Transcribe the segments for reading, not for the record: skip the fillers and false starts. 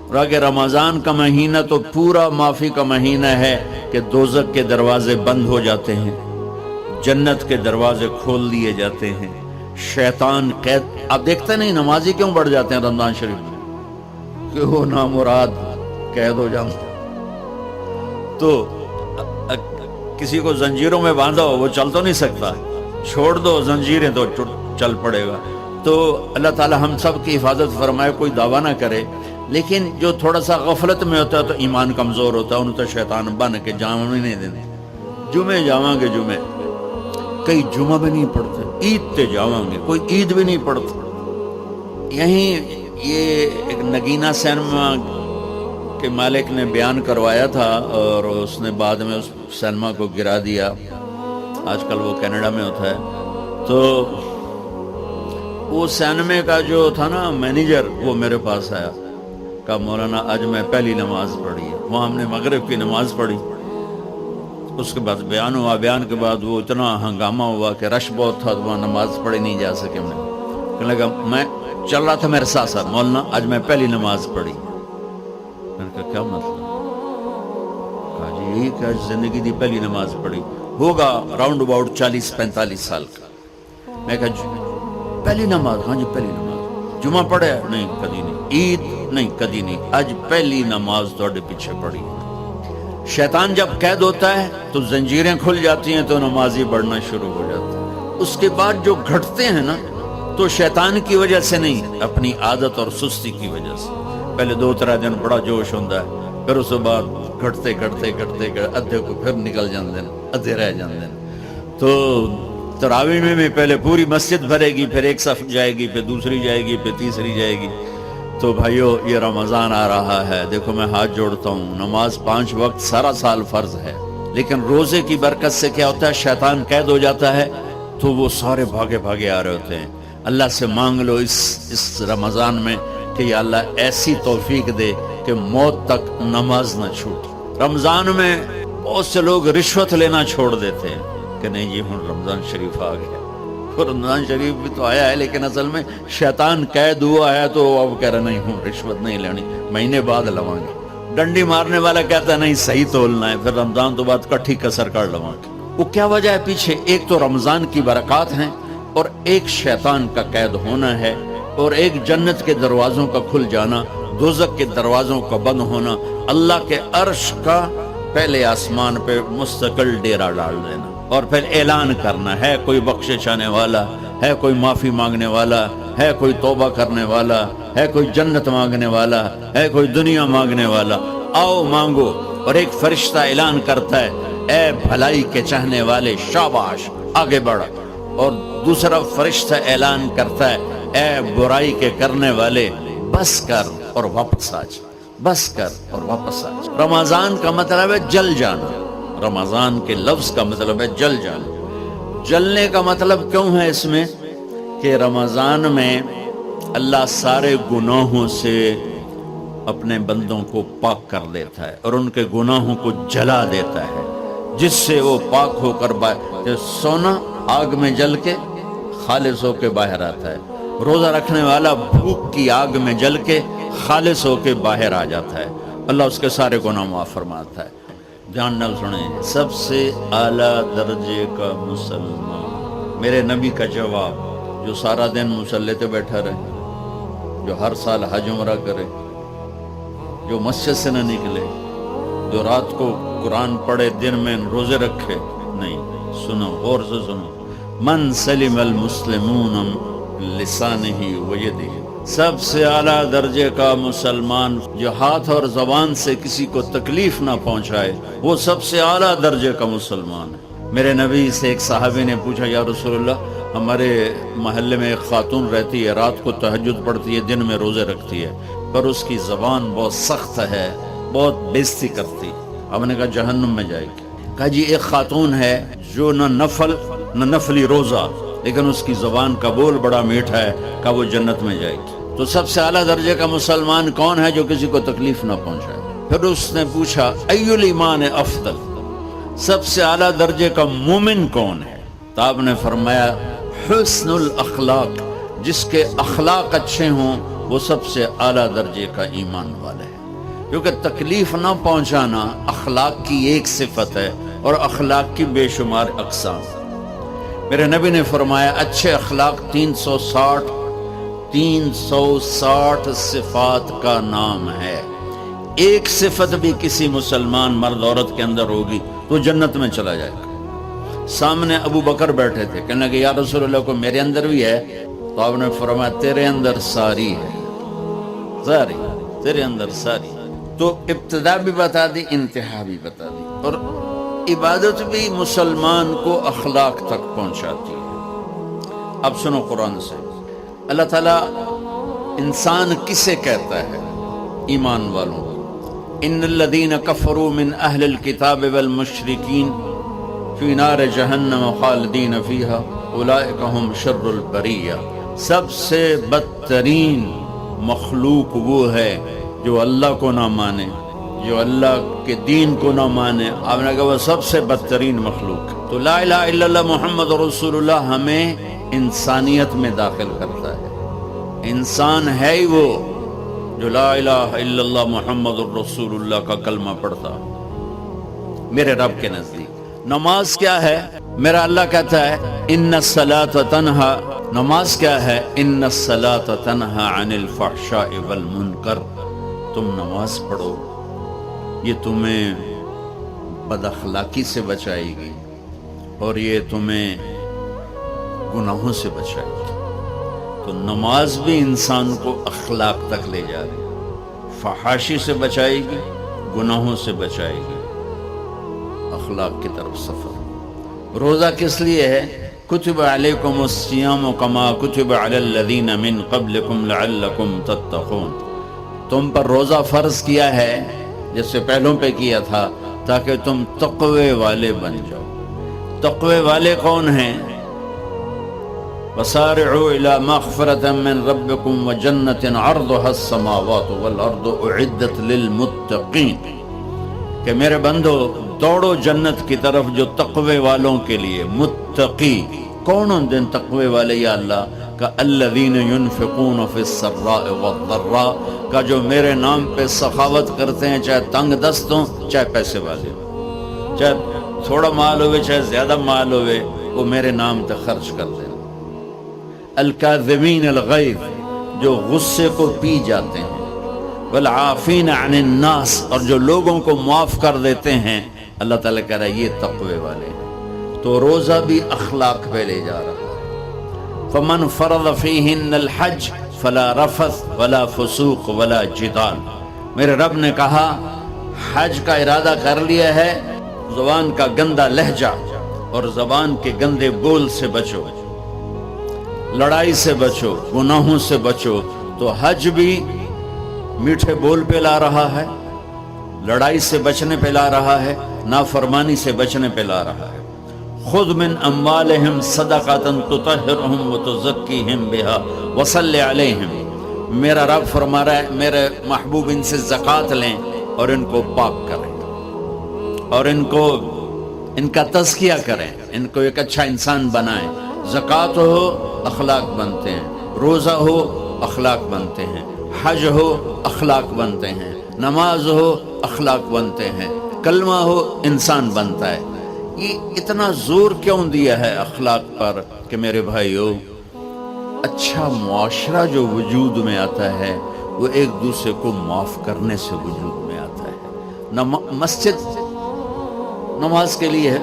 اور اگر رمضان کا مہینہ تو پورا معافی کا مہینہ ہے کہ دوزخ کے دروازے بند ہو جاتے ہیں، جنت کے دروازے کھول دیے جاتے ہیں، شیطان قید. آپ دیکھتے نہیں نمازی کیوں بڑھ جاتے ہیں رمضان شریف میں؟ کہ وہ نامراد قید ہو جاتے. تو کسی کو زنجیروں میں باندھا ہو وہ چل تو نہیں سکتا، چھوڑ دو زنجیریں تو چل پڑے گا. تو اللہ تعالی ہم سب کی حفاظت فرمائے. کوئی دعویٰ نہ کرے، لیکن جو تھوڑا سا غفلت میں ہوتا ہے تو ایمان کمزور ہوتا ہے، انہوں تو شیطان بن کے جامع نہیں دینے. جمعے جاواں گے، جمعے کئی جمعہ بھی نہیں پڑھتے، عید تے جاواں گے کوئی عید بھی نہیں پڑھتے. یہیں یہ ایک نگینہ سینما کے مالک نے بیان کروایا تھا اور اس نے بعد میں اس سینما کو گرا دیا. آج کل وہ کینیڈا میں ہوتا ہے. تو وہ سینمے کا جو تھا نا مینیجر، وہ میرے پاس آیا، کہا مولانا آج میں پہلی نماز پڑھی ہے. وہاں ہم نے مغرب کی نماز پڑھی. اس کے بعد بیان ہوا. بیان کے بعد وہ اتنا ہنگامہ ہوا کہ رش بہت تھا، وہاں نماز پڑھی نہیں جا سکے. میں کہنے لگا میں چل رہا تھا میرے ساتھ ساتھ، مولانا آج میں پہلی نماز پڑھی. میں نے کہا کیا مطلب؟ کہا جی یہی کہ آج زندگی دی پہلی نماز پڑھی. ہوگا راؤنڈ اباؤٹ 40-45 سال کا. میں کہا پہلی نماز؟ ہاں جی پہلی نماز. جمعہ پڑھے؟ نہیں کدی نہیں. عید؟ نہیں کدی نہیں. آج پہلی نماز توڑے پیچھے پڑھی. شیطان جب قید ہوتا ہے تو زنجیریں کھل جاتی ہیں تو نمازی بڑھنا شروع ہو جاتا ہے. اس کے بعد جو گھٹتے ہیں نا تو شیطان کی وجہ سے نہیں، اپنی عادت اور سستی کی وجہ سے. پہلے 2-3 دن بڑا جوش ہوتا ہے، پھر اس کے بعد گھٹتے ادھے کو پھر نکل جاندے ہیں، ادھے رہ جاندے ہیں. تو تراویح میں بھی پہلے پوری مسجد بھرے گی، پھر ایک صف جائے گی، پھر دوسری جائے گی، پھر تیسری جائے گی. تو بھائیو یہ رمضان آ رہا ہے. دیکھو میں ہاتھ جوڑتا ہوں، نماز 5 وقت سارا سال فرض ہے، لیکن روزے کی برکت سے کیا ہوتا ہے؟ شیطان قید ہو جاتا ہے تو وہ سارے بھاگے آ رہے ہوتے ہیں. اللہ سے مانگ لو اس رمضان میں کہ یا اللہ ایسی توفیق دے کہ موت تک نماز نہ چھوٹے. رمضان میں بہت سے لوگ رشوت لینا چھوڑ دیتے ہیں کہ نہیں جی ہوں رمضان شریف آ گیا. رمضان شریف بھی تو آیا ہے، لیکن اصل میں شیطان قید ہوا ہے تو اب کہہ رہا نہیں ہوں رشوت نہیں لینی، مہینے بعد لواں گے. ڈنڈی مارنے والا کہتا ہے نہیں صحیح تولنا ہے، پھر رمضان تو بعد کٹھی کسر کر لواں گے. وہ کیا وجہ ہے پیچھے؟ ایک تو رمضان کی برکات ہیں، اور ایک شیطان کا قید ہونا ہے، اور ایک جنت کے دروازوں کا کھل جانا، دوزخ کے دروازوں کا بند ہونا، اللہ کے عرش کا پہلے آسمان پہ مستقل ڈیرا ڈال دینا، اور پھر اعلان کرنا ہے کوئی بخشش آنے والا ہے، کوئی معافی مانگنے والا ہے، کوئی توبہ کرنے والا ہے، کوئی جنت مانگنے والا ہے، کوئی دنیا مانگنے والا. آؤ مانگو. اور ایک فرشتہ اعلان کرتا ہے اے بھلائی کے چاہنے والے شاباش آگے بڑھ. اور دوسرا فرشتہ اعلان کرتا ہے اے برائی کے کرنے والے بس کر اور واپس آ جا، بس کر اور واپس آ جا. رمضان کا مطلب ہے جل جانا. رمضان کے لفظ کا مطلب ہے جل جانا. جلنے کا مطلب کیوں ہے اس میں؟ کہ رمضان میں اللہ سارے گناہوں سے اپنے بندوں کو پاک کر دیتا ہے اور ان کے گناہوں کو جلا دیتا ہے، جس سے وہ پاک ہو کر سونا آگ میں جل کے خالص ہو کے باہر آتا ہے. روزہ رکھنے والا بھوک کی آگ میں جل کے خالص ہو کے باہر آ جاتا ہے. اللہ اس کے سارے گناہ معاف فرماتا ہے. دھیان نہ سنیں. سب سے اعلیٰ درجے کا مسلمان، میرے نبی کا جواب، جو سارا دن مصلی پہ بیٹھا رہے، جو ہر سال حج عمرہ کرے، جو مسجد سے نہ نکلے، جو رات کو قرآن پڑھے، دن میں روزے رکھے. نہیں، سنو غور سے سنو. من سلم المسلمون لسانہ و یدہ، سب سے اعلیٰ درجے کا مسلمان جو ہاتھ اور زبان سے کسی کو تکلیف نہ پہنچائے، وہ سب سے اعلیٰ درجے کا مسلمان ہے. میرے نبی سے ایک صحابی نے پوچھا یا رسول اللہ، ہمارے محلے میں ایک خاتون رہتی ہے، رات کو تہجد پڑھتی ہے، دن میں روزے رکھتی ہے، پر اس کی زبان بہت سخت ہے، بہت بےزتی کرتی. ہم نے کہا جہنم میں جائے گی. کہا جی ایک خاتون ہے جو نہ نفلی روزہ، لیکن اس کی زبان کا بول بڑا میٹھا ہے، کہا وہ جنت میں جائے گی. تو سب سے اعلیٰ درجے کا مسلمان کون ہے؟ جو کسی کو تکلیف نہ پہنچائے. پھر اس نے پوچھا ای الایمان افضل، سب سے اعلیٰ درجے کا مومن کون ہے؟ تو آپ نے فرمایا حسن الاخلاق، جس کے اخلاق اچھے ہوں وہ سب سے اعلیٰ درجے کا ایمان والا ہے، کیونکہ تکلیف نہ پہنچانا اخلاق کی ایک صفت ہے اور اخلاق کی بے شمار اقسام۔ میرے نبی نے فرمایا اچھے اخلاق 360 صفات کا نام ہے، ایک صفت بھی کسی مسلمان مرد عورت کے اندر ہوگی تو جنت میں چلا جائے گا۔ سامنے ابو بکر بیٹھے تھے، کہنے لگے یا رسول اللہ کو میرے اندر بھی ہے؟ تو آپ نے فرمایا تیرے اندر ساری ہے، ساری تیرے اندر ساری۔ تو ابتدا بھی بتا دی، انتہا بھی بتا دی، اور عبادت بھی مسلمان کو اخلاق تک پہنچاتی ہے۔ اب سنو قرآن سے، اللہ تعالیٰ انسان کسے کہتا ہے؟ ایمان والوں کو۔ ان الذین کفروا من اہل الکتاب والمشرکین فی نار جہنم خالدین فیہا اولئک ہم شر البریہ۔ سب سے بدترین مخلوق وہ ہے جو اللہ کو نہ مانے، جو اللہ کے دین کو نہ مانے۔ آپ نے کہا وہ سب سے بدترین مخلوق ہے۔ تو لا الہ الا اللہ محمد رسول اللہ ہمیں انسانیت میں داخل کرتا ہے۔ انسان ہے ہی وہ جو لا الہ الا اللہ محمد رسول اللہ کا کلمہ پڑھتا میرے رب کے نزدیک۔ نماز کیا ہے؟ میرا اللہ کہتا ہے ان الصلاۃ تنہا، نماز کیا ہے؟ ان الصلاۃ تنہا عن الفحشاء والمنکر، تم نماز پڑھو، یہ تمہیں بد اخلاقی سے بچائے گی اور یہ تمہیں گناہوں سے بچائے گی۔ تو نماز بھی انسان کو اخلاق تک لے جا رہی، فحاشی سے بچائے گی، گناہوں سے بچائے گی، اخلاق کی طرف سفر۔ روزہ کس لیے ہے؟ کتب علیکم الصیام کما کتب علی الذین من قبلکم لعلکم تتقون، تم پر روزہ فرض کیا ہے جس سے پہلوں پہ کیا تھا تاکہ تم تقوی والے بن جاؤ۔ تقوی والے کون ہیں؟ وسارعوا الى مغفرۃ من ربکم وجنۃ عرضها السماوات والارض اعدت للمتقین، کہ میرے بندو دوڑو جنت کی طرف جو تقوی والوں کے لیے۔ متقی کون ہیں تقوی والے یا اللہ کا؟ الذین ينفقون فی السراء والضراء، کا جو میرے نام پہ سخاوت کرتے ہیں، چاہے تنگ دست ہوں چاہے پیسے والے ہوں، چاہے تھوڑا مال ہوئے چاہے زیادہ مال ہوئے، وہ میرے نام پہ خرچ کر دیں۔ الکاظمین الغیظ، جو غصے کو پی جاتے ہیں، والعافین عن الناس، اور جو لوگوں کو معاف کر دیتے ہیں۔ اللہ تعالیٰ کہہ رہا ہے یہ تقوی والے ہیں۔ تو روزہ بھی اخلاق پہ لے جا رہا ہے۔ فمن فرض فیہن الحج فلا رفث ولا فسوق ولا جدال، میرے رب نے کہا حج کا ارادہ کر لیا ہے، زبان کا گندا لہجہ اور زبان کے گندے بول سے بچو، لڑائی سے بچو، گناہوں سے بچو۔ تو حج بھی میٹھے بول پہ لا رہا ہے، لڑائی سے بچنے پہ لا رہا ہے، نافرمانی سے بچنے پہ لا رہا ہے۔ خذ من اموالہم صدقۃ تطہرہم وتزکیہم بہا وصلی علیہم، میرا رب فرما رہا ہے میرے محبوب ان سے زکوٰۃ لیں اور ان کو پاک کریں اور ان کا تزکیہ کریں، ان کو ایک اچھا انسان بنائیں۔ زکوٰۃ ہو اخلاق بنتے ہیں، روزہ ہو اخلاق بنتے ہیں، حج ہو اخلاق بنتے ہیں، نماز ہو اخلاق بنتے ہیں، کلمہ ہو انسان بنتا ہے۔ یہ اتنا زور کیوں دیا ہے اخلاق پر کہ میرے بھائیو، اچھا معاشرہ جو وجود میں آتا ہے وہ ایک دوسرے کو معاف کرنے سے وجود میں آتا ہے۔ مسجد نماز کے لیے ہے،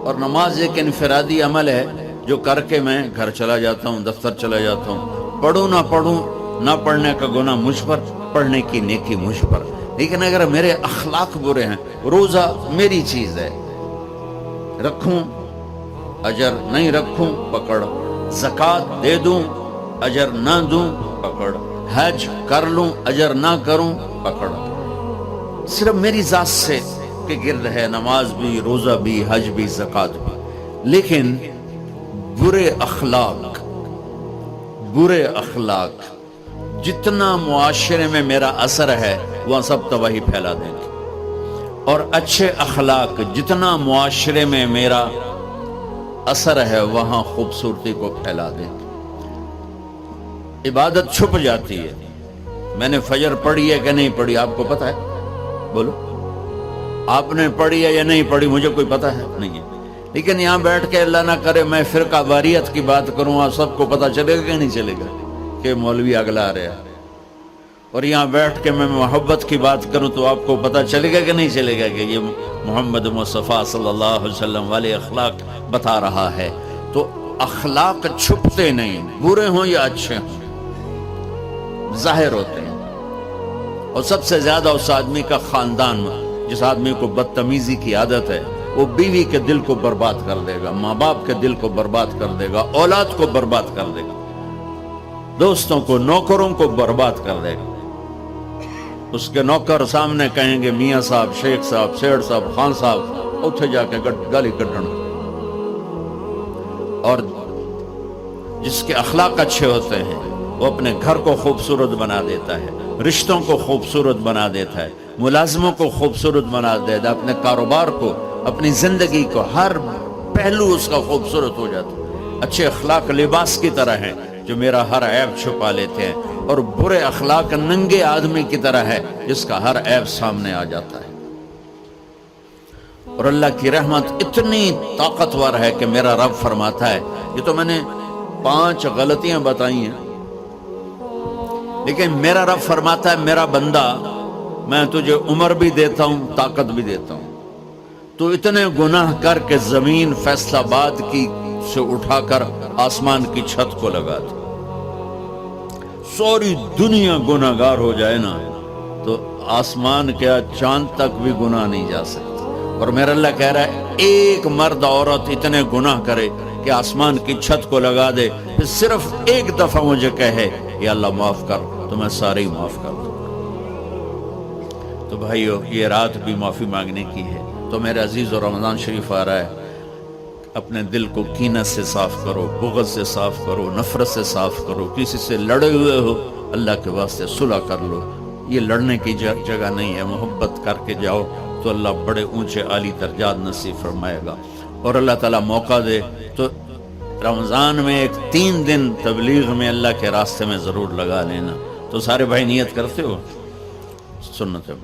اور نماز ایک انفرادی عمل ہے جو کر کے میں گھر چلا جاتا ہوں، دفتر چلا جاتا ہوں، پڑھوں نہ پڑھوں، نہ پڑھنے کا گناہ مجھ پر، پڑھنے کی نیکی مجھ پر۔ لیکن اگر میرے اخلاق برے ہیں، روزہ میری چیز ہے، رکھوں اجر، نہیں رکھوں پکڑ، زکوٰۃ دے دوں اجر نہ دوں پکڑ، حج کر لوں اجر نہ کروں پکڑ، صرف میری ذات سے کے گرد ہے نماز بھی، روزہ بھی، حج بھی، زکوٰۃ بھی۔ لیکن برے اخلاق جتنا معاشرے میں میرا اثر ہے وہ سب تباہی پھیلا دیں گے، اور اچھے اخلاق جتنا معاشرے میں میرا اثر ہے وہاں خوبصورتی کو پھیلا دیں گے۔ عبادت چھپ جاتی ہے. میں نے فجر پڑھی ہے کہ نہیں پڑھی آپ کو پتہ ہے؟ بولو. آپ نے پڑھی ہے یا نہیں پڑھی مجھے کوئی پتہ ہے نہیں ہے. لیکن یہاں بیٹھ کے اللہ نہ کرے میں فرقہ واریت کی بات کروں اور سب کو پتہ چلے گا کہ نہیں چلے گا کہ مولوی اگلا رہا. اور یہاں بیٹھ کے میں محبت کی بات کروں تو آپ کو پتہ چلے گا کہ نہیں چلے گا کہ یہ محمد مصطفیٰ صلی اللہ علیہ وسلم والے اخلاق بتا رہا ہے. تو اخلاق چھپتے نہیں، برے ہوں یا اچھے ہوں ظاہر ہوتے ہیں. اور سب سے زیادہ اس آدمی کا خاندان، جس آدمی کو بدتمیزی کی عادت ہے وہ بیوی کے دل کو برباد کر دے گا، ماں باپ کے دل کو برباد کر دے گا، اولاد کو برباد کر دے گا، دوستوں کو، نوکروں کو برباد کر دے گا. اس کے نوکر سامنے کہیں گے میاں صاحب، شیخ صاحب، سیڑ صاحب، خان صاحب، اتھے جا کے گالی کڈن. اور جس کے اخلاق اچھے ہوتے ہیں وہ اپنے گھر کو خوبصورت بنا دیتا ہے، رشتوں کو خوبصورت بنا دیتا ہے، ملازموں کو خوبصورت بنا دیتا ہے، اپنے کاروبار کو، اپنی زندگی کو، ہر پہلو اس کا خوبصورت ہو جاتا ہے. اچھے اخلاق لباس کی طرح ہیں جو میرا ہر عیب چھپا لیتے ہیں، اور برے اخلاق ننگے آدمی کی طرح ہے جس کا ہر عیب سامنے آ جاتا ہے. اور اللہ کی رحمت اتنی طاقتور ہے کہ میرا رب فرماتا ہے، یہ تو میں نے 5 غلطیاں بتائی ہیں، لیکن میرا رب فرماتا ہے میرا بندہ میں تجھے عمر بھی دیتا ہوں، طاقت بھی دیتا ہوں، تو اتنے گناہ کر کے زمین فیصل آباد کی سے اٹھا کر آسمان کی چھت کو لگا دے. ساری دنیا گناہ گار ہو جائے نا تو آسمان کیا چاند تک بھی گناہ نہیں جا سکتا. اور میرا اللہ کہہ رہا ہے ایک مرد عورت اتنے گناہ کرے کہ آسمان کی چھت کو لگا دے، پھر صرف ایک دفعہ مجھے کہے یا اللہ معاف کر تو میں سارے ہی معاف کر دوں. تو بھائیو یہ رات بھی معافی مانگنے کی ہے. تو میرے عزیز و رمضان شریف آ رہا ہے، اپنے دل کو کینت سے صاف کرو، بغض سے صاف کرو، نفرت سے صاف کرو. کسی سے لڑے ہوئے ہو اللہ کے واسطے صلح کر لو. یہ لڑنے کی جگہ نہیں ہے، محبت کر کے جاؤ تو اللہ بڑے اونچے عالی درجات نصیب فرمائے گا. اور اللہ تعالیٰ موقع دے تو رمضان میں ایک 3 دن تبلیغ میں اللہ کے راستے میں ضرور لگا لینا. تو سارے بھائی نیت کرتے ہو؟ سنت ہے.